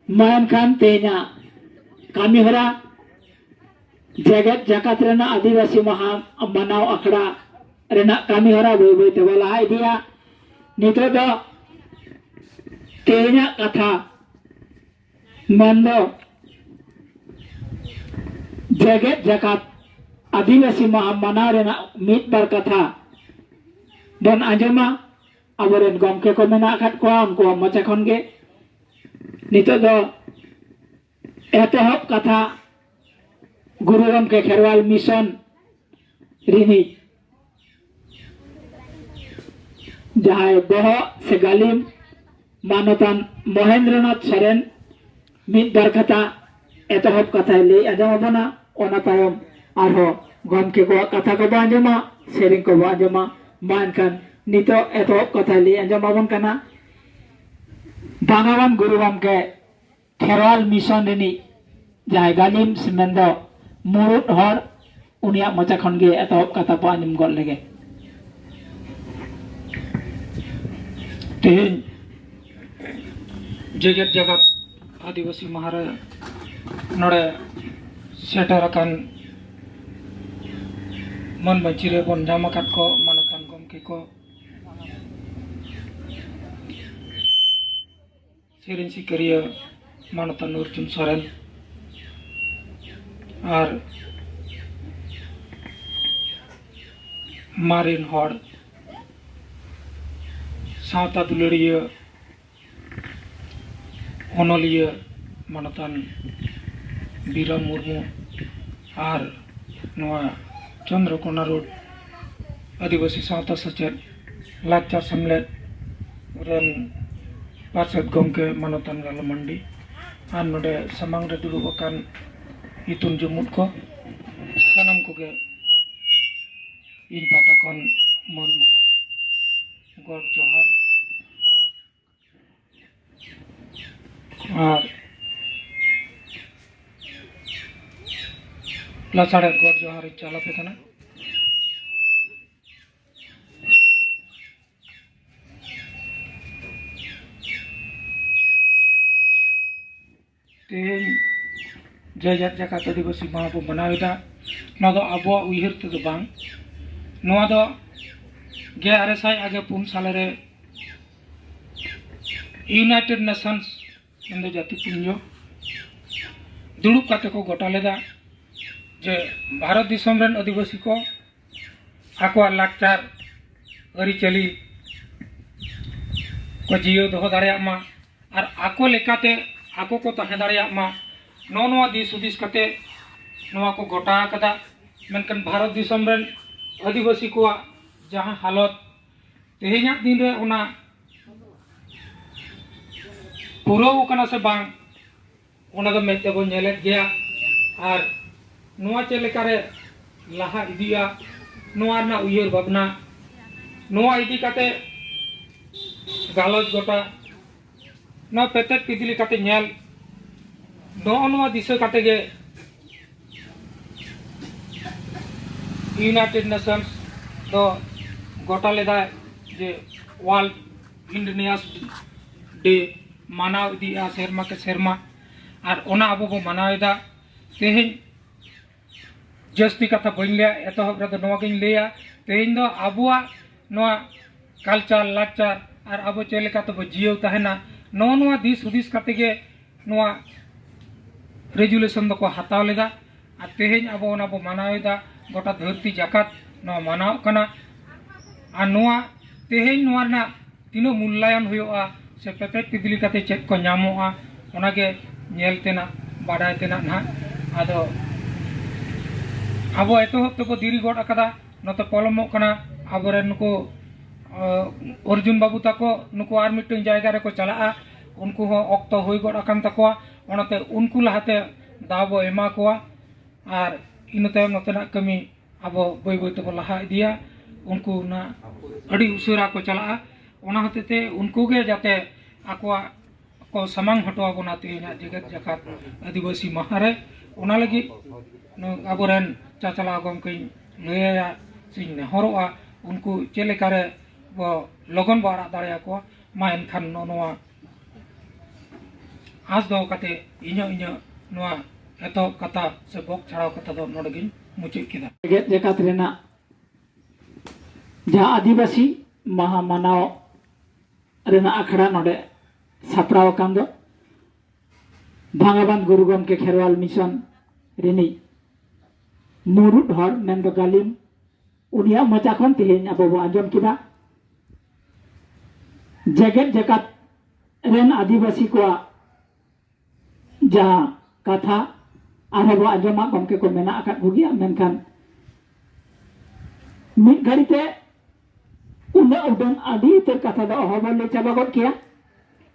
mainkan tenya kami hara jagat jakat rena adivasi maha manau akra rena kami hara boy te wala idea nito do tenya kata mando jagat jakat adivasi maha manau rena mitbar kata don anjama aboren gomke ko mena akat ko am ko macha khon ge nito do etohop kata guru gomke kherwal mission rini jahai boho se galim manotan Mohendranath Soren mitbar kata etohop kata lei ajamabona ona tayom arho gomke ko kata ko anjama sering ko anjama mainkan nito etohop kata lei ajamabon kana Bangawan guru gomke kherwal mission rini jahai galim semendo murut hor uniak mocha khon ge etohop kata po anjum gol lege तेहन जगत जगत आदिवासी महारा नोड़े shutter अकान मन बचिरे बन जामकात को मानतान गमके को सेरेन सिकरिया मानतान अर्जुन सोरेन और Marin हड़ सावता दुलड़िया अनलिया मानतान बीरा मुर्मू और नवा चंद्रकोना रोड आदिवासी सावता सचेत लाचार समलेत रन पार्षद गमके मानतान गाला मंडी और नोडे समांग रे दुड़ुब अकान इतुन जुमुद को सानाम कोगे इन पाता खन मन मानव गॉड जोहार और लासाड़े गॉड जोहार चला पे कना तेन जयजात जाकात आदिवासी माहा बो बनावेदा नदो आबो उइहर ते दो बांग नोआ दो गे आरेसाय आगे पुन सालरे यूनाइटेड नेशंस इंदो जाति पुंजो दुड़ुब काते को गोटा लेदा जे भारत दिसम रेन आदिवासी को आको लाचार अरिचली को जियो दोहो दाड़िया मा और आको लेकाते आको को तहे दाड़िया मा नोआ दिस हुदिस काते नोआ को गोटा कदा मेनकन भारत दिसम रेन आदिवासी को जहाँ हालत तेहना दिन रे उना पुरो कना से बांग उना दो मेते बो नेले गया और नोआ चेलेकारे लाहा इदिया नोआ ना उयर भावना नोआ इदी काते गालज गोटा ना पेटेट पिदिली काते नेल नोआ दिशा काते गे यूनाइटेड नेशंस तो गोटा लेदा जे वर्ल्ड इंडिजिनियस डे मानाव इदिया सेरमा के सेरमा और ओना अबो बो मानावेदा तेहेन जस्ती कथा बइन लिया एतहब रे नोआ गिन लेया तेहेन दो आबुआ नोआ कल्चर लाचार और आबो चेलेका तो जियो तहना नोआ दिस हुदिस काते गे नोआ रेजुलेशन दो को हताव लेदा और तेहेन आबो ओना बो मानावेदा गोटा धरती जाकात नोआ मानाव कना और नोआ तेहेन नोआ ना तीनो मूल्यायन हुयोआ से पेपेट पिदली काते चेक को नामोआ ओनागे नेलतेना बाडायतेना ना आदो आबो एतहब तो को दिरी गोड अकदा नते पलमो कना आबोरे नुको अर्जुन बाबू ताको नुको आर मिटन जायगा रे को चलाआ उनको हो ऑक्तो होई गोड अकन तकोआ ओनाते उनको लहाते दाबो एमा कोआ और इनते नतेना कमी आबो बय बय तो लहा इदिया उनको ना अड़ी उसरा को चलाआ ओना होतेते उनको गे जाते आकोआ को समांग हटवा बोना तेना जगत जकात आदिवासी महारे ओना लगी आबोरेन चाचला गमके लैया सिंह नेहरोआ उनको चेलेकारे वो लगन बारा दाड़िया को मा एनखान नोआ आस दो कते इᱧ नोआ एतो कथा से बक छाड़ाव कथा दो नोडगिन मुचाद किदा जेगेत जेकात रेना जहाँ आदिवासी महा मानाव रेना आखड़ा नोडे सापड़ाव कान दो भांगाबान गुरु गमके खेरवाल मिशन रिनी मुरुड हर मेन दो गालिम उनिया मचा खन तेहेन आबो बो आंजम किदा जेगेत जेकात रेन आदिवासी को जहाँ कथा आरो आंजमा गमके को मेना आकात बुगिया मेनखान मिद घड़ीते उन्हें उडन आदि उतर कथा दो अहबल ले चाबा गद किया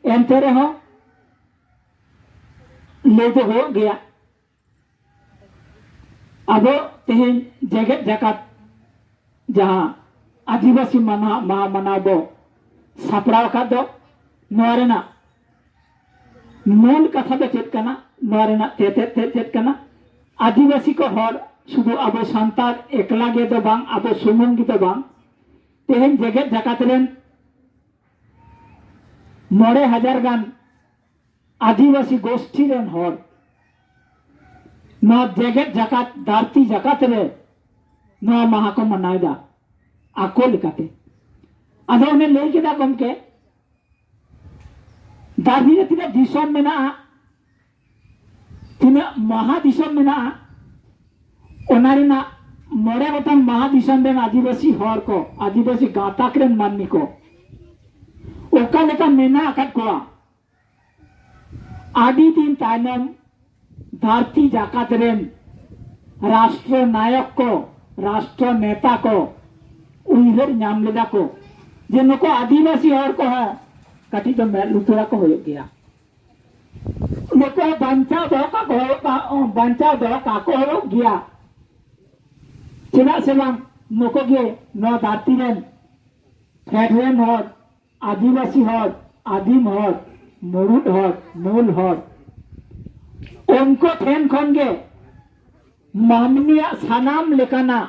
एनते रहो ले तो हो गया अब तेहेन जेगेत जाकात जहाँ आदिवासी मना बो सापड़ाव का दो नोरेना मूल कथा दो चेत कना नोरेना चेत कना आदिवासी को हर शुधु अब सांतार एकला गे दो बांग अब सुमुंग गे दो बांग तेहेन जेगेत जाकात रेन 9,000 गान आदिवासी गोष्ठी रेन हर नोआ जेगेत जाकात धरती जाकात रे नोआ माहा को मनायदा आको लिकाते आदो उन्हें ले केदा गमके दादी रे तिना दिसम मेना तिना महादिसम मेना ओनारिना मोड़े गोटांग महादिसम रेन आदिवासी हर को आदिवासी गाताक रेन माननी को ओका लेका मेना आकात कोआ आदि दिन तायनम धरती जाकात रेन राष्ट्र नायक को राष्ट्र नेता को उइहर नाम लेदा को जे नको आदिवासी हर को है कटी तो मैं लुतरा को हो गया नको बंचा दो का को हो गया चिना से बांग नको गे नो धरती रेन फेडरेन हर आदिवासी हर आदिम हर मुरुड हर मूल हर उनको ठेन खनगे मामनिया सानाम लेकाना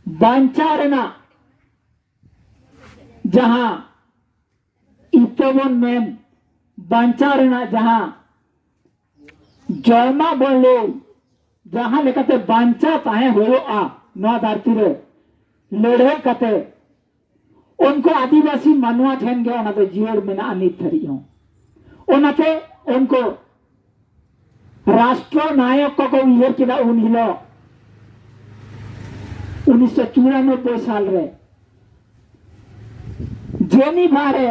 बांचा रेना जहां इतवन मेन बांचा रेना जहां जमा बोले जहां लेकाते बांचा ताहे होयो आ नवा धरती रे लड़े कते उनको आदिवासी मानवा ठेन गया ओना तो जीवर मेना अनित थरी हो ओनाते उनको राष्ट्र नायक को उइहर किदा उन हिलो 1994 साल रे जेनी भारे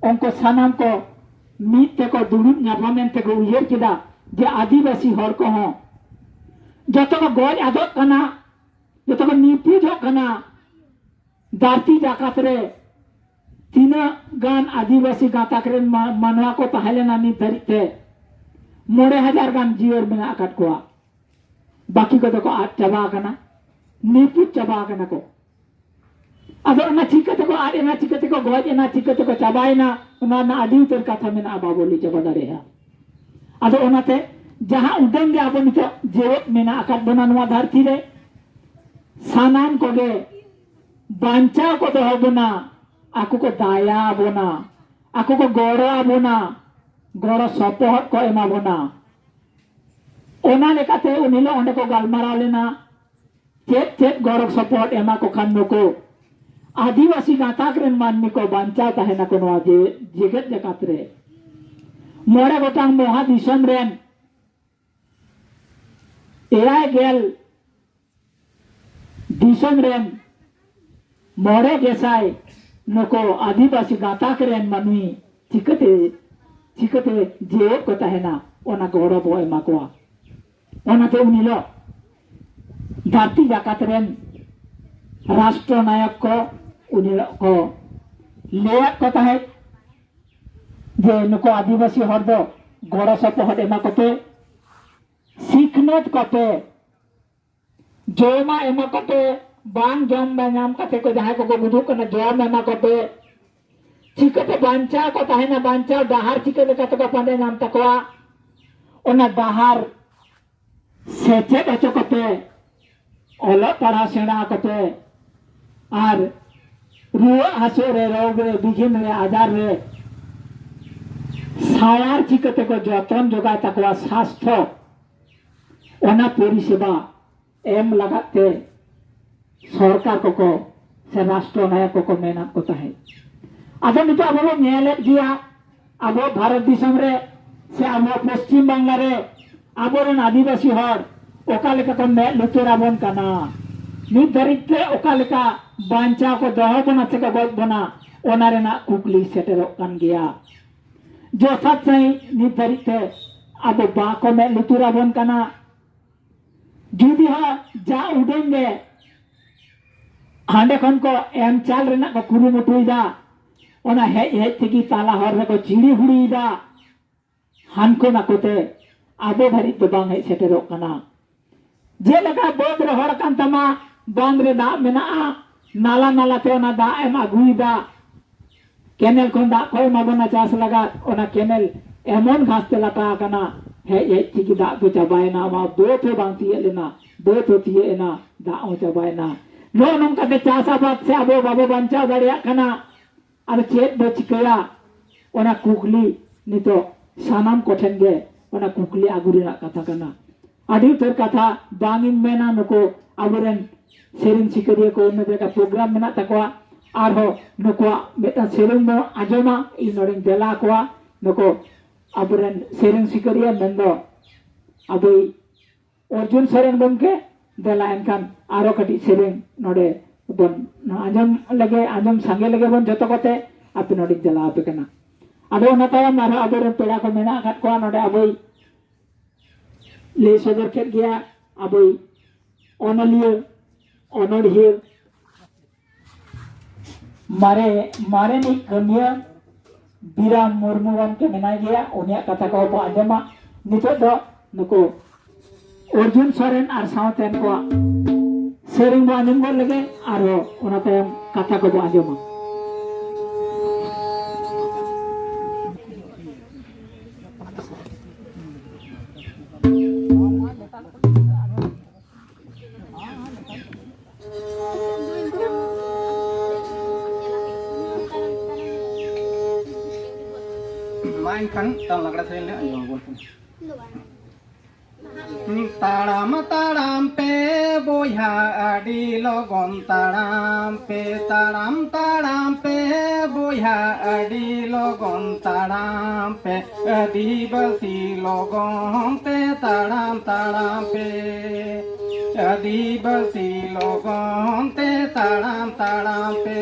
उनको सानाम को मीत को दुरुद न्यापामेन ते को उइहर किदा जे आदिवासी हर को हो जतो को गोज आदत कना जतो को निपुज कना धरती जाकात रे तीना गान आदिवासी गाताक रे मानवा को तहलेना नि धरिते 9,000 गान जीवर मेना आकात कोआ बाकी को तो आद चाबा कना निपुज चाबा कना को अदो ना चिकते को आदे ना चिकते को गोज ना चिकते को चाबायना ना ना आदि उतर कथा मेना आबा बोली चाबा दारे है अदो ओनाते जहां उडन गे आबो नितो जेवत मेना आकात बना नवा धरती रे सानाम को गे बांचा को दो बना आकु को दाया बोना आकु को गोड़ो बोना गोड़ो सपोहट को एमा बोना ओना लेकाते उनिलो ओंडे को गालमाराव लेना चेत गोड़ो सपोहट एमा को खानो को आदिवासी गाताक रेन माननी को बांचा ताहेना को नवा जेगेत जकात रे मोड़े गोटांग महादिसम रेन एराय गेल दिसम रेन मोड़े गेसाय नको आदिवासी गाताक रेन मानुई चिकते जेव को ताहेना ओना गोड़ो बो एमा कोआ ओनाते उनिलो धरती जाकात रेन राष्ट्र नायक को उनिलो को लेक को ताहे जे नको आदिवासी हर दो गोड़ो सपोहट एमा कोते सिखनत कोते जोमा एमा कोते बांग जम नाम कते को जहां को बुधु कना जम एमा कोते चिकते बांचा को ताहेना बांचा डहार चिकते कते को पंडे नाम तकवा ओना डहार सेचे बचो कोते ओलो पढ़ा सेना कोते आर रुआ हासो रे रोग रे बिघिन रे आजार रे सावार चिकाते को जतन जोगाय ताकवा स्वास्थ्य ओना परिसेवा एम लगाते सरकार को से राष्ट्र नायक को मेना को ताहे आदो नितो अब नेले दिया अब भारत दिसम रे से अब पश्चिम बांग्ला रे आबोरेन आदिवासी हर ओका लेका को मे लुतुराबन काना नित धरिते ओका लेका बांचा को दह बना से गज बना ओना रेना कुकली सेटेरो कान गया जथात सही नित धरिते अब बा को मे लुतुराबन काना जुदी हा जा उडेंगे हांडे खन को एम चाल रेना को कुरुमुटुइदा ओना हे हे तिगी ताला हर रे को चिड़ी हुड़ीदा हानको नाकोते आबो धारी तो बांग हे सेटेरो काना जे लगा बोद रे हड़ कान तमा बांध रे दा मेना नाला नाला ते ओना दा एम आगुइदा केनेल कोन दा कोय माबना चास लगा ओना केनेल एमन घास ते लाटा काना हे हे तिगी दा तो चाबायना मा दो तो बांती लेना दो तो तिए ना दा ओ चाबायना नो नंका ते चासाबाद से आबो बाबो बांचा दाड़िया काना और चेत बो चिकया ओना कुकली नितो सानाम कोठेन गे ओना कुकली आगुरिना कथा काना आदि उतर कथा बांगिन मेना नको आबोरेन सेरिन सिकरिया को उन्नते का प्रोग्राम मेना तकवा आरो नको मेटा सेरिन मो आजमा इ नोडिन देला कोआ नको आबोरेन सेरिन सिकरिया मेंदो अबई अर्जुन सोरेन गमके देला एनकान आरो कटी सेरिन नोडे बन आजम लगे आजम संगे लगे बन जतो कोते आपे नोडिक देला आपे कना आदो ओना तायम आरो आबोरेन पेड़ा को मेना खात कोआ नोडे अबई ले सदर के गया अबई ओनलियो ओनोडहिर मारे मारे नि कमिया बीरा मुर्मुवन के मेना गया उनिया कथा को आजमा नितो दो नको अर्जुन सोरेन और सावतेन को सेरिंग बो आजम बोल लगे आरो ओना तायम कथा को आजमा main kan tang lagda sering le ayo bol taram taram pe boya adi logon taram pe boya adi logon taram pe adivasi logon te taram pe adivasi logon te taram pe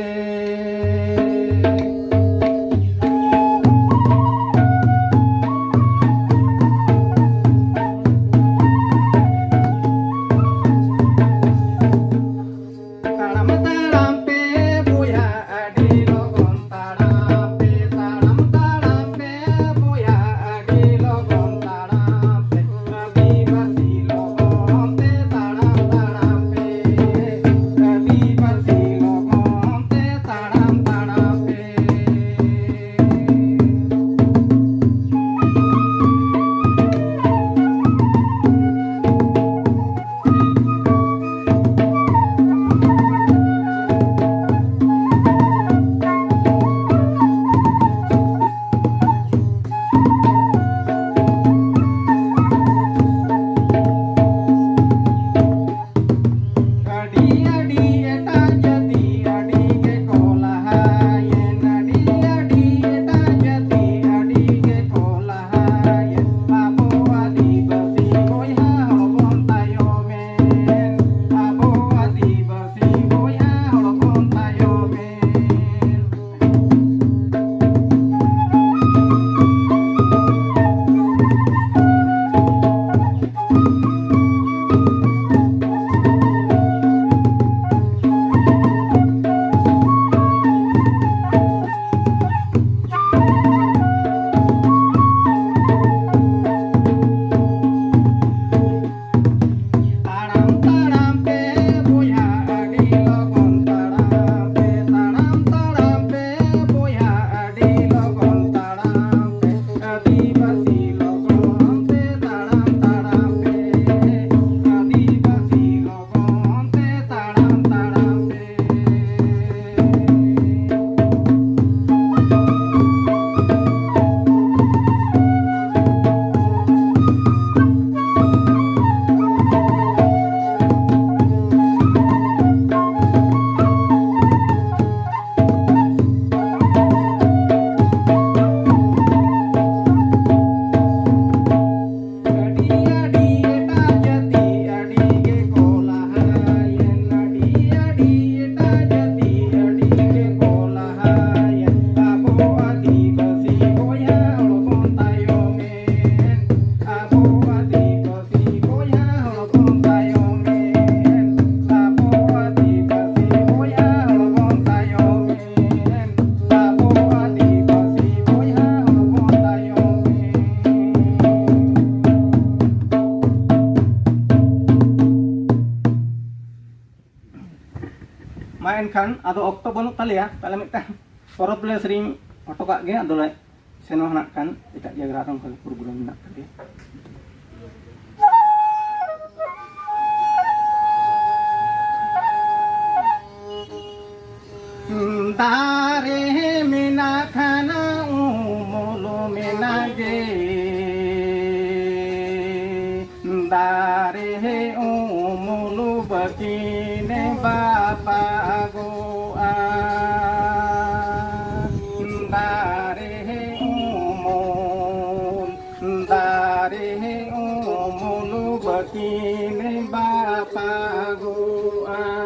ᱮᱱᱠᱷᱟᱱ ᱟᱫᱚ ᱚᱠᱛᱚ ᱵᱟᱹᱱᱩᱜ ᱛᱟᱞᱮᱭᱟ ᱛᱟᱦᱞᱮ ᱢᱤᱫᱴᱟᱝ ᱯᱚᱨᱚᱵᱽ ᱞᱮ ᱥᱮᱨᱮᱧ ᱦᱚᱴᱚ ᱠᱟᱜ ᱜᱮ ᱟᱫᱚ ᱞᱮ ᱥᱮᱱᱚᱜ ᱦᱟᱱᱟᱜ ᱠᱷᱟᱱ ᱮᱴᱟᱜ ᱡᱟᱭᱜᱟ ᱨᱮ ᱟᱨᱦᱚᱸ ᱚᱱᱠᱟ ᱯᱨᱳᱜᱨᱟᱢ ᱢᱮᱱᱟᱜ ᱛᱟᱞᱮᱭᱟ ᱫᱟᱨᱮ ᱢᱮᱱᱟᱜ ᱠᱷᱟᱱᱟ ᱩᱢᱩᱞ ᱢᱮᱱᱟᱜ ᱜᱮ dare umulu bakine bapa goa dare umulu bakine bapa goa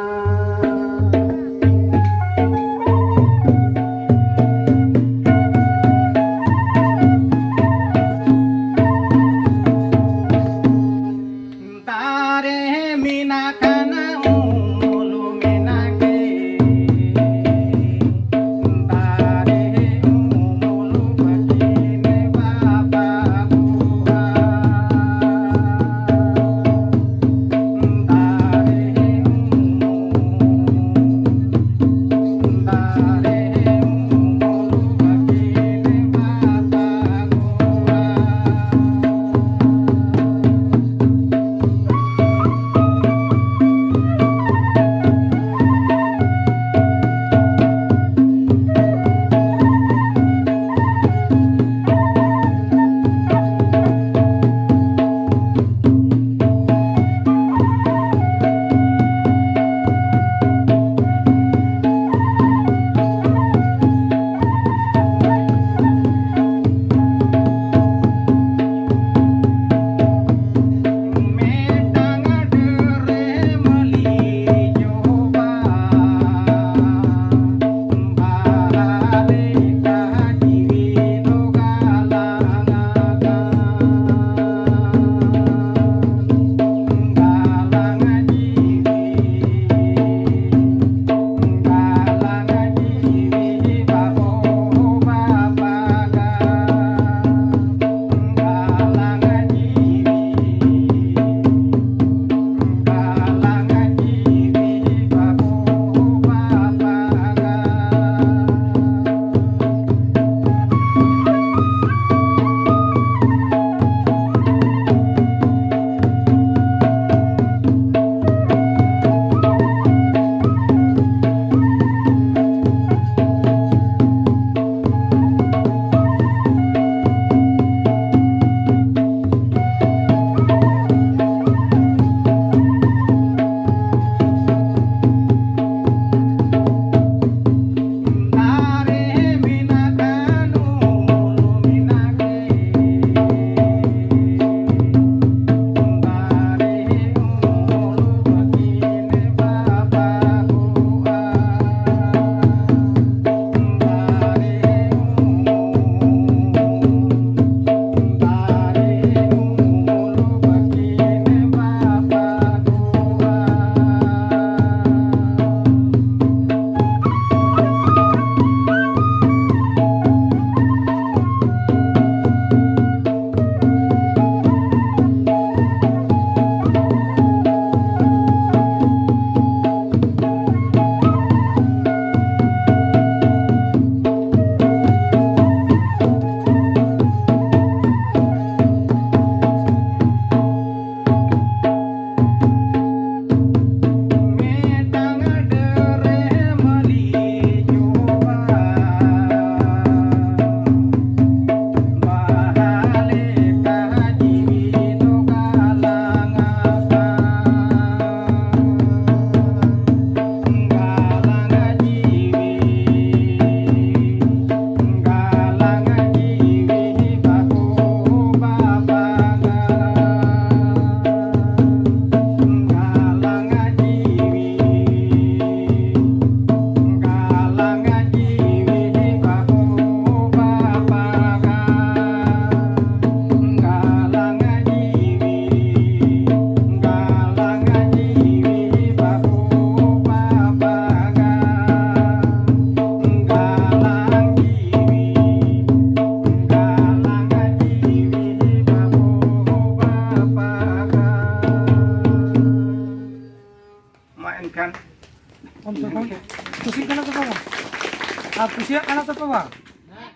कुसिया खाना सब बा